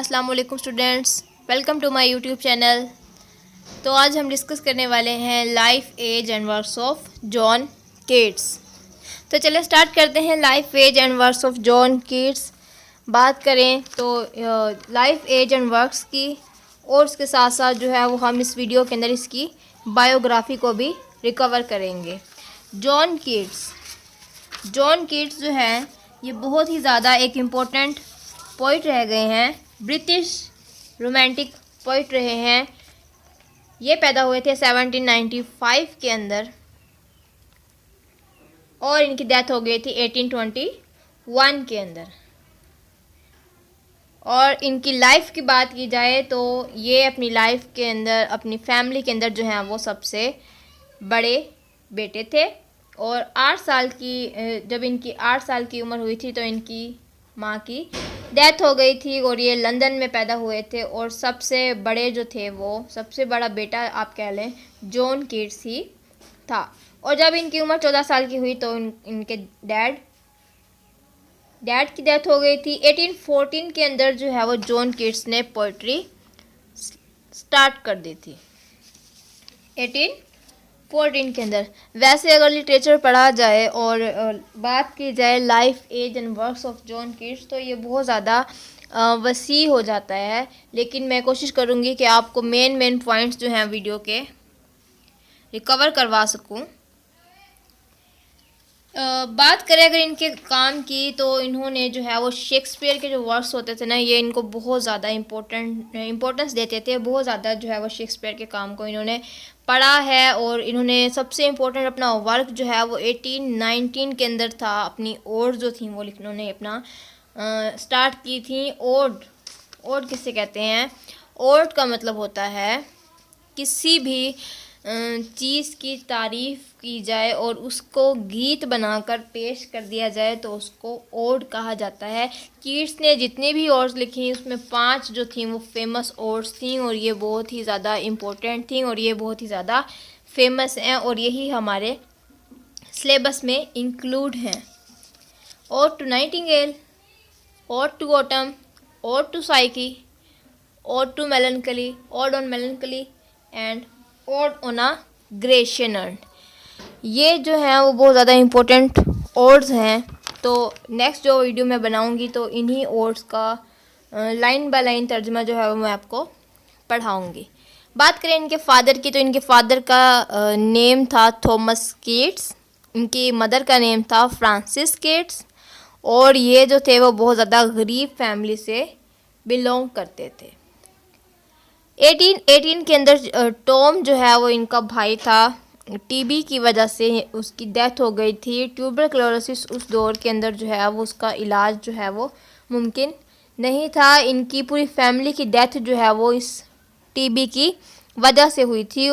अस्सलाम वालेकुम students, welcome to my YouTube channel. तो आज हम डिस्कस करने वाले हैं life age and works of John Keats. तो चलिए स्टार्ट करते हैं life age and works of John Keats. बात करें तो लाइफ एज एंड वर्क्स की और उसके साथ साथ जो है वो हम इस वीडियो के अंदर इसकी बायोग्राफी को भी रिकवर करेंगे। जॉन कीट्स जो है ये बहुत ही ज़्यादा एक इम्पोर्टेंट पोइट रह गए हैं, ब्रिटिश रोमांटिक पोइट रहे हैं। ये पैदा हुए थे 1795 के अंदर और इनकी डेथ हो गई थी 1821 के अंदर। और इनकी लाइफ की बात की जाए तो ये अपनी लाइफ के अंदर अपनी फैमिली के अंदर जो है वो सबसे बड़े बेटे थे। और 8 साल की जब इनकी 8 साल की उम्र हुई थी तो इनकी माँ की डेथ हो गई थी और ये लंदन में पैदा हुए थे। और सबसे बड़े जो थे वो सबसे बड़ा बेटा आप कह लें जॉन कीट्स ही था। और जब इनकी उम्र 14 साल की हुई तो इनके डैड की डेथ हो गई थी। 1814 के अंदर जो है वो जॉन कीट्स ने पोइट्री स्टार्ट कर दी थी 1814 के अंदर। वैसे अगर लिटरेचर पढ़ा जाए और बात की जाए life age and works of John Keats तो ये बहुत ज़्यादा वसी हो जाता है, लेकिन मैं कोशिश करूँगी कि आपको मेन पॉइंट्स जो हैं वीडियो के रिकवर करवा सकूँ। बात करें अगर इनके काम की तो इन्होंने जो है वो शेक्सपियर के जो वर्क्स होते थे ना, ये इनको बहुत ज़्यादा इम्पोर्टेंस देते थे। बहुत ज़्यादा जो है वो शेक्सपियर के काम को इन्होंने पढ़ा है। और इन्होंने सबसे इम्पोर्टेंट अपना वर्क जो है वो 1819 के अंदर था। अपनी ओड जो थी वो इन्होंने अपना स्टार्ट की थी। ओड किससे कहते हैं? ओड का मतलब होता है किसी भी चीज़ की तारीफ़ की जाए और उसको गीत बनाकर पेश कर दिया जाए तो उसको ओड कहा जाता है। कीट्स ने जितनी भी ओड्स लिखी उसमें 5 जो थी वो फेमस ओड्स थी और ये बहुत ही ज़्यादा इम्पोर्टेंट थी और ये बहुत ही ज़्यादा फेमस हैं और यही हमारे सिलेबस में इंक्लूड हैं। Ode to nightingale, ode to autumn, ode to Psyche, ode to melancholy, ode on melancholy and ode on a Grecian urn. ये जो हैं वो बहुत ज़्यादा इम्पोर्टेंट ओड्स हैं। तो नेक्स्ट जो वीडियो मैं बनाऊंगी तो इन्हीं ओड्स का लाइन बाय लाइन तर्जुमा जो है वो मैं आपको पढ़ाऊंगी। बात करें इनके फादर की तो इनके फादर का नेम था थॉमस कीट्स, इनकी मदर का नेम था फ्रांसिस कीट्स। और ये जो थे वो बहुत ज़्यादा गरीब फैमिली से बिलोंग करते थे। 1818 के अंदर टॉम जो है वो इनका भाई था। टीबी की वजह से उसकी डेथ हो गई थी। ट्यूबरक्लोसिस उस दौर के अंदर जो है वो उसका इलाज जो है वो मुमकिन नहीं था। इनकी पूरी फैमिली की डेथ जो है वो इस टीबी की वजह से हुई थी।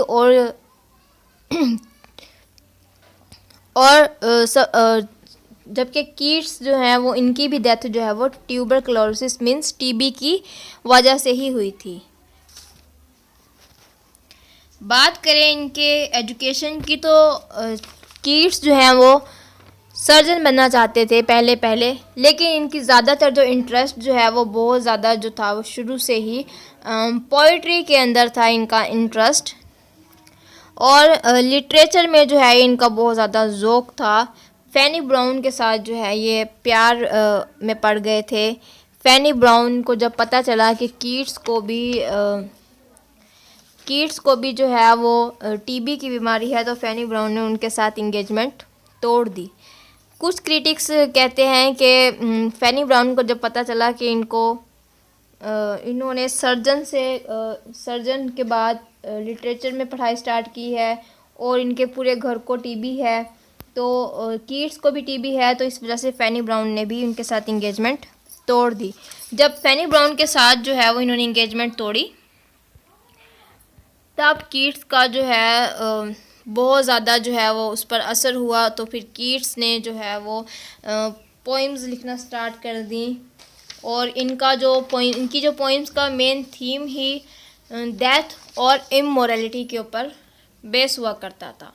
और जबकि कीट्स जो हैं वो इनकी भी डेथ जो है वो ट्यूबरक्लोसिस मीन्स टीबी की वजह से ही हुई थी। बात करें इनके एजुकेशन की तो कीट्स जो हैं वो सर्जन बनना चाहते थे पहले, लेकिन इनकी ज़्यादातर जो इंटरेस्ट जो है वो बहुत ज़्यादा जो था वो शुरू से ही पोइट्री के अंदर था इनका इंटरेस्ट। और लिटरेचर में जो है इनका बहुत ज़्यादा ज़ौक़ था। फैनी ब्राउन के साथ जो है ये प्यार में पड़ गए थे। फैनी ब्राउन को जब पता चला कि कीट्स को भी जो है वो टीबी की बीमारी है तो फैनी ब्राउन ने उनके साथ इंगेजमेंट तोड़ दी। कुछ क्रिटिक्स कहते हैं कि फैनी ब्राउन को जब पता चला कि इन्होंने सर्जन के बाद लिटरेचर में पढ़ाई स्टार्ट की है और इनके पूरे घर को टीबी है तो कीट्स को भी टीबी है, तो इस वजह से फैनी ब्राउन ने भी उनके साथ इंगेजमेंट तोड़ दी। जब फैनी ब्राउन के साथ जो है वो इन्होंने इंगेजमेंट तोड़ी तब कीट्स का जो है बहुत ज़्यादा जो है वो उस पर असर हुआ। तो फिर कीट्स ने जो है वो पोइम्स लिखना स्टार्ट कर दी और इनकी जो पोइम्स का मेन थीम ही डेथ और इमोरलिटी के ऊपर बेस हुआ करता था।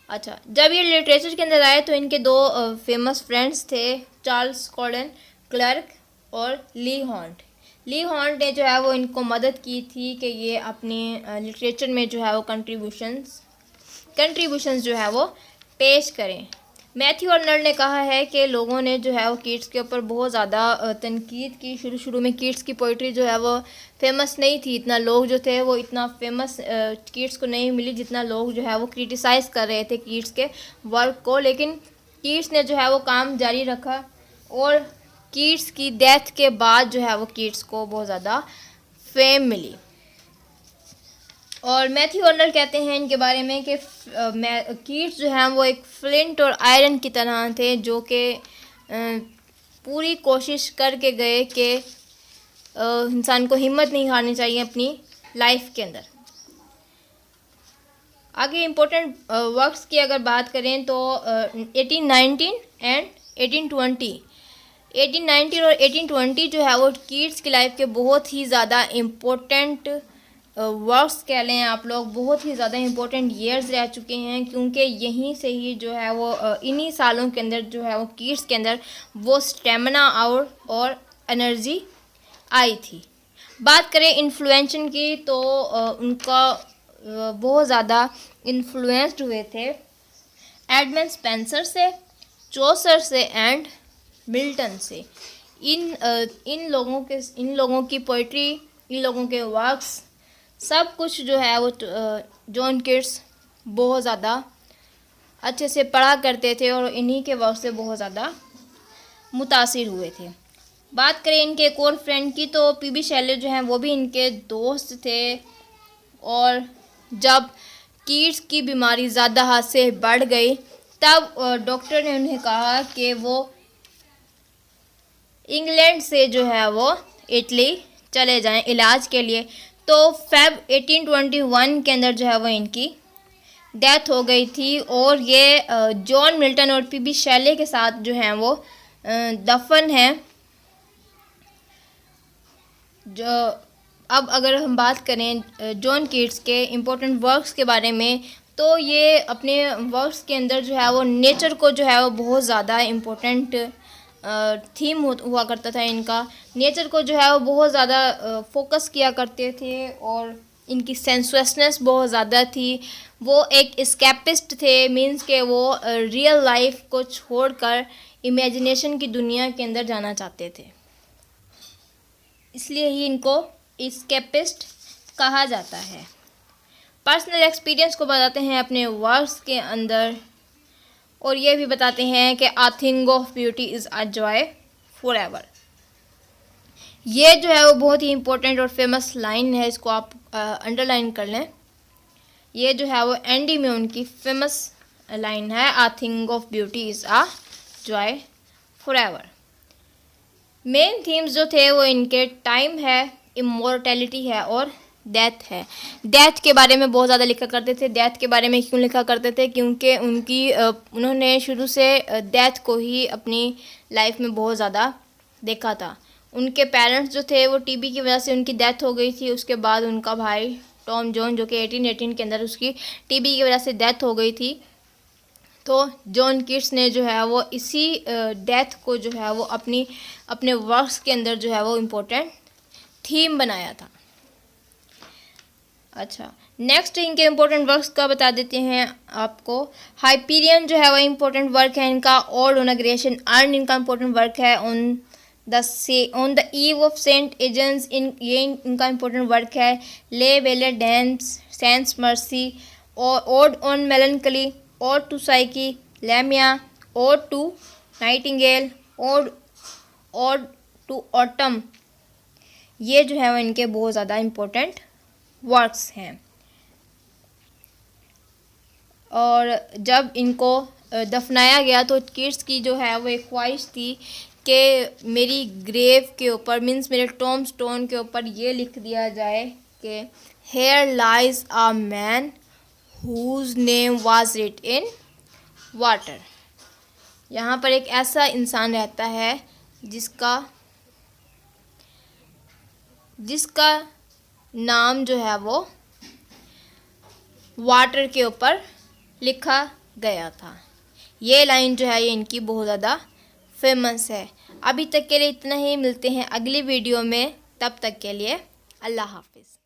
अच्छा, जब ये लिटरेचर के अंदर आए तो इनके 2 फेमस फ्रेंड्स थे, चार्ल्स कॉलन क्लर्क और ली हॉन्ट। ली हॉर्न ने जो है वो इनको मदद की थी कि ये अपनी लिटरेचर में जो है वो कंट्रीब्यूशंस जो है वो पेश करें। मैथ्यू अर्नल्ड ने कहा है कि लोगों ने जो है वो कीट्स के ऊपर बहुत ज़्यादा तनकीद की। शुरू में कीट्स की पोइट्री जो है वो फेमस नहीं थी, इतना लोग जो थे वो इतना फेमस कीट्स को नहीं मिली जितना लोग जो है वो क्रिटिसाइज़ कर रहे थे कीट्स के वर्क को। लेकिन कीट्स ने जो है वो काम जारी रखा और कीट्स की डेथ के बाद जो है वो कीट्स को बहुत ज़्यादा फेम मिली। और मैथ्यू अर्नल्ड कहते हैं इनके बारे में कि कीट्स जो हैं वो एक फ्लिंट और आयरन की तरह थे, जो कि पूरी कोशिश करके गए कि इंसान को हिम्मत नहीं हारनी चाहिए अपनी लाइफ के अंदर। आगे इम्पोर्टेंट वर्क्स की अगर बात करें तो 1819 एंड 1820 और 1820 जो है वो कीट्स की लाइफ के बहुत ही ज़्यादा इम्पोर्टेंट वर्क्स कह लें आप लोग, बहुत ही ज़्यादा इम्पोर्टेंट ईयर्स रह चुके हैं, क्योंकि यहीं से ही जो है वो इन्हीं सालों के अंदर जो है वो कीट्स के अंदर वो स्टेमिना और एनर्जी आई थी। बात करें इन्फ्लुएंशन की तो उनका बहुत ज़्यादा इन्फ्लुएंस्ड हुए थे एडमंड स्पेंसर से, चौसर से एंड मिल्टन से। इन लोगों की पोइट्री, इन लोगों के वर्क्स सब कुछ जो है वो जॉन कीट्स बहुत ज़्यादा अच्छे से पढ़ा करते थे और इन्हीं के वर्क से बहुत ज़्यादा मुतासिर हुए थे। बात करें इनके एक और फ्रेंड की तो पीबी शेले जो हैं वो भी इनके दोस्त थे। और जब कीट्स की बीमारी ज़्यादा हद से बढ़ गई तब डॉक्टर ने उन्हें कहा कि वो इंग्लैंड से जो है वो इटली चले जाएं इलाज के लिए। तो फेब 1821 के अंदर जो है वो इनकी डेथ हो गई थी और ये जॉन मिल्टन और पीबी शेले के साथ जो हैं वो दफन हैं। जो अब अगर हम बात करें जॉन कीट्स के इम्पोर्टेंट वर्क्स के बारे में तो ये अपने वर्क्स के अंदर जो है वो नेचर को जो है वो बहुत ज़्यादा इम्पोर्टेंट थीम हुआ करता था इनका। नेचर को जो है वो बहुत ज़्यादा फोकस किया करते थे और इनकी सेंसुअसनेस बहुत ज़्यादा थी। वो एक एस्केपिस्ट थे, मींस के वो रियल लाइफ को छोड़कर इमेजिनेशन की दुनिया के अंदर जाना चाहते थे, इसलिए ही इनको एस्केपिस्ट कहा जाता है। पर्सनल एक्सपीरियंस को बताते हैं अपने वर्क्स के अंदर और ये भी बताते हैं कि a thing of beauty is a joy for ever. ये जो है वो बहुत ही इम्पोर्टेंट और फेमस लाइन है, इसको आप अंडरलाइन कर लें। ये जो है वो एंडी में उनकी फेमस लाइन है, a thing of beauty is a joy for ever. Main themes जो थे वो इनके टाइम है, इमोर्टैलिटी है और डेथ है। डेथ के बारे में बहुत ज़्यादा लिखा करते थे। डेथ के बारे में क्यों लिखा करते थे? क्योंकि उन्होंने शुरू से डेथ को ही अपनी लाइफ में बहुत ज़्यादा देखा था। उनके पेरेंट्स जो थे वो टीबी की वजह से उनकी डेथ हो गई थी। उसके बाद उनका भाई टॉम जॉन जो कि 1818 के अंदर उसकी टीबी की वजह से डेथ हो गई थी। तो जॉन कीट्स ने जो है वो इसी डेथ को जो है वो अपने वर्क्स के अंदर जो है वो इम्पोर्टेंट थीम बनाया था। अच्छा, नेक्स्ट इनके इम्पोर्टेंट वर्क्स का बता देते हैं आपको। हाइपीरियन जो है वो इम्पोर्टेंट वर्क है इनका। ऑड ऑन अग्रेशन अर्न इनका इम्पोर्टेंट वर्क है। On the eve of Saint Agnes ये इनका इम्पोर्टेंट वर्क है। ले वेले डेंस सेंस मर्सी और ode on melancholy, ode to Psyche, Lamia, ode to nightingale, ode to autumn, ये जो है वो इनके बहुत ज़्यादा इम्पोर्टेंट वर्क्स हैं। और जब इनको दफनाया गया तो कीट्स की जो है वो एक ख्वाहिश थी कि मेरी ग्रेव के ऊपर, मीन्स मेरे टॉम स्टोन के ऊपर ये लिख दिया जाए कि here lies a man whose name was writ in water. यहाँ पर एक ऐसा इंसान रहता है जिसका नाम जो है वो वाटर के ऊपर लिखा गया था। ये लाइन जो है ये इनकी बहुत ज़्यादा फेमस है। अभी तक के लिए इतना ही, मिलते हैं अगली वीडियो में। तब तक के लिए अल्लाह हाफिज़।